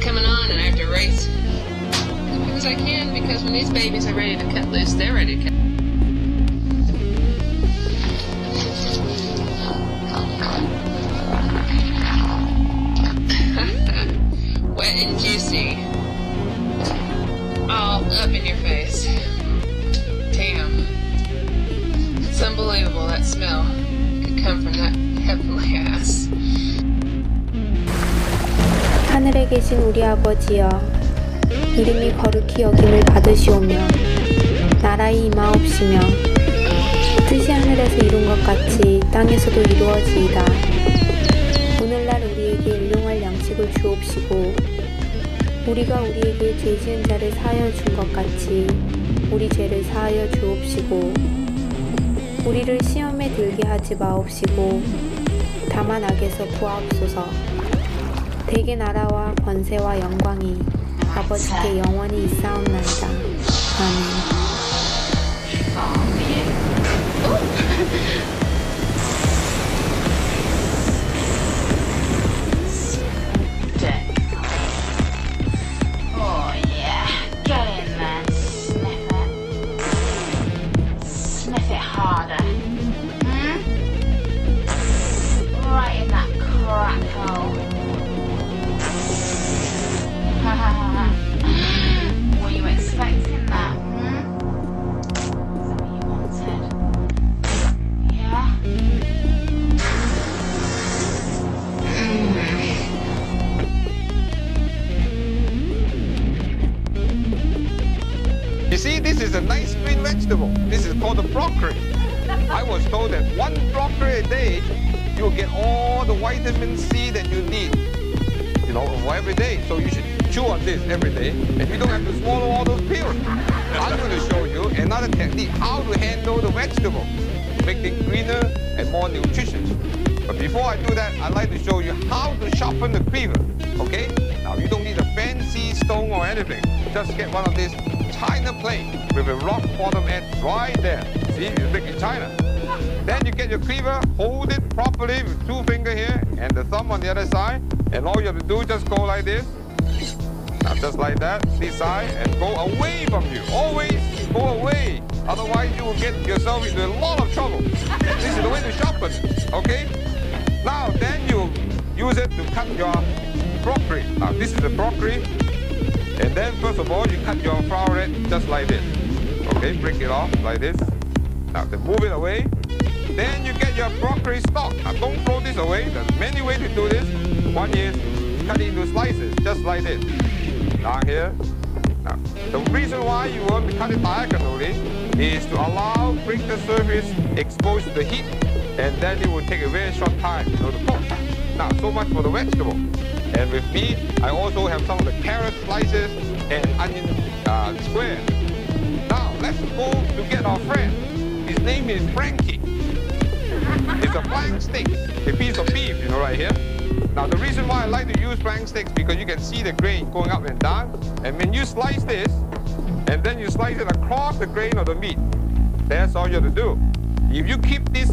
coming on and I have to race as quick as I can because when these babies are ready to cut loose, they're ready to cut. Wet and juicy. All up in your face. Damn. It's unbelievable that smell could come from that heavenly ass. 하늘에 계신 우리 아버지여, 이름이 거룩히 여김을 받으시오며 나라의 임하옵시며 뜻이 하늘에서 이룬 것 같이 땅에서도 이루어지이다. 오늘날 우리에게 일용할 양식을 주옵시고 우리가 우리에게 죄 지은 자를 사하여 준 것 같이 우리 죄를 사하여 주옵시고 우리를 시험에 들게 하지 마옵시고 다만 악에서 구하옵소서. 대개 나라와 권세와 영광이 아버지께 영원히 있사옵나이다. 아멘. Were you expecting that? Is that what you wanted? Yeah? You see, this is a nice green vegetable. This is called a broccoli. I was told that one broccoli a day, you'll get all the vitamin C that you need, you know, every day. So you should chew on this every day, and you don't have to swallow all those pills. I'm going to show you another technique, how to handle the vegetable, make it greener and more nutritious. But before I do that, I'd like to show you how to sharpen the cleaver, okay? Now, you don't need a fancy stone or anything. Just get one of these china plate with a rock bottom edge right there. See, you make it china. Then you get your cleaver, hold it properly with two fingers here and the thumb on the other side. And all you have to do is just go like this. Now just like that, this side, and go away from you. Always go away. Otherwise you will get yourself into a lot of trouble. This is the way to sharpen it, okay? Now then you use it to cut your broccoli. Now this is the broccoli. And then first of all you cut your flower just like this. Okay, break it off like this. Now then move it away. Then you get your broccoli stalk. Now don't throw this away. There's many ways to do this. One is cut it into slices, just like this. Down here. Now, the reason why you want to cut it diagonally is to allow bring the surface exposed to the heat, and then it will take a very short time, you know, to cook. Now, so much for the vegetable. And with meat, I also have some of the carrot slices and onion squares. Now, let's go to get our friend. His name is Frankie. It's a flank steak, a piece of beef, you know, right here. Now, the reason why I like to use flank steaks because you can see the grain going up and down. And when you slice this, and then you slice it across the grain of the meat, that's all you have to do. If you keep this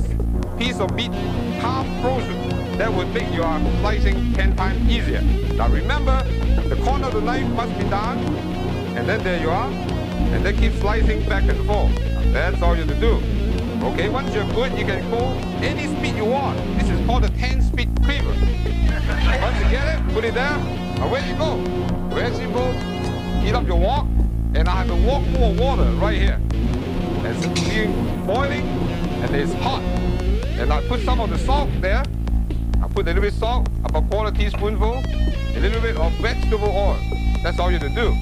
piece of meat half frozen, that would make your slicing 10 times easier. Now, remember, the corner of the knife must be down, and then there you are, and then keep slicing back and forth. That's all you have to do. Okay, once you're good, you can go any speed you want. This is called a 10-speed cleaver. Once you get it, put it there. Now where do you go? Very simple. Heat up your wok, and I have a wok full of water right here. It's being boiling, and it's hot. And I put some of the salt there. I put a little bit of salt, about a quarter teaspoonful, a little bit of vegetable oil. That's all you have to do.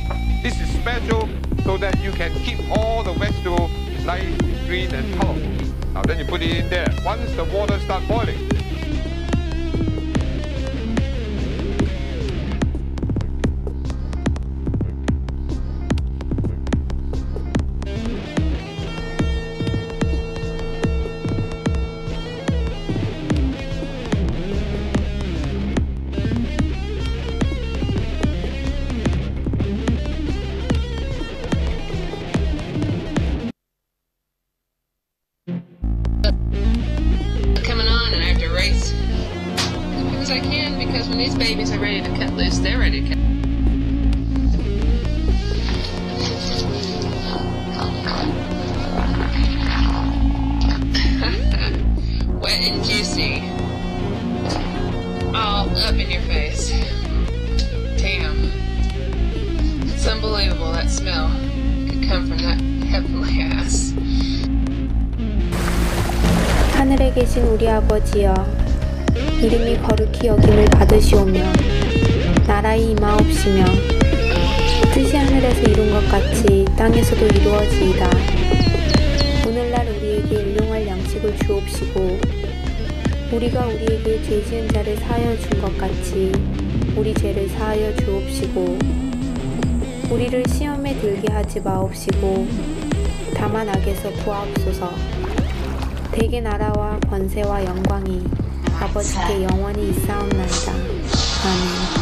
This is special so that you can keep all the vegetables nice, green, and colorful. Now then you put it in there. Once the water starts boiling, as I can, because when these babies are ready to cut loose, they're ready to cut. Wet and juicy. All up in your face. Damn. It's unbelievable that smell could come from that heavenly ass. 하늘에 계신 우리 아버지여, 이름이 거룩히 여김을 받으시오며 나라의 임하옵시며 뜻이 하늘에서 이룬 것 같이 땅에서도 이루어지이다. 오늘날 우리에게 일용할 양식을 주옵시고 우리가 우리에게 죄 지은 자를 사하여 준 것 같이 우리 죄를 사하여 주옵시고 우리를 시험에 들게 하지 마옵시고 다만 악에서 구하옵소서. 대개 나라와 권세와 영광이 아버지께 영원히 있사옵나이다. 아멘.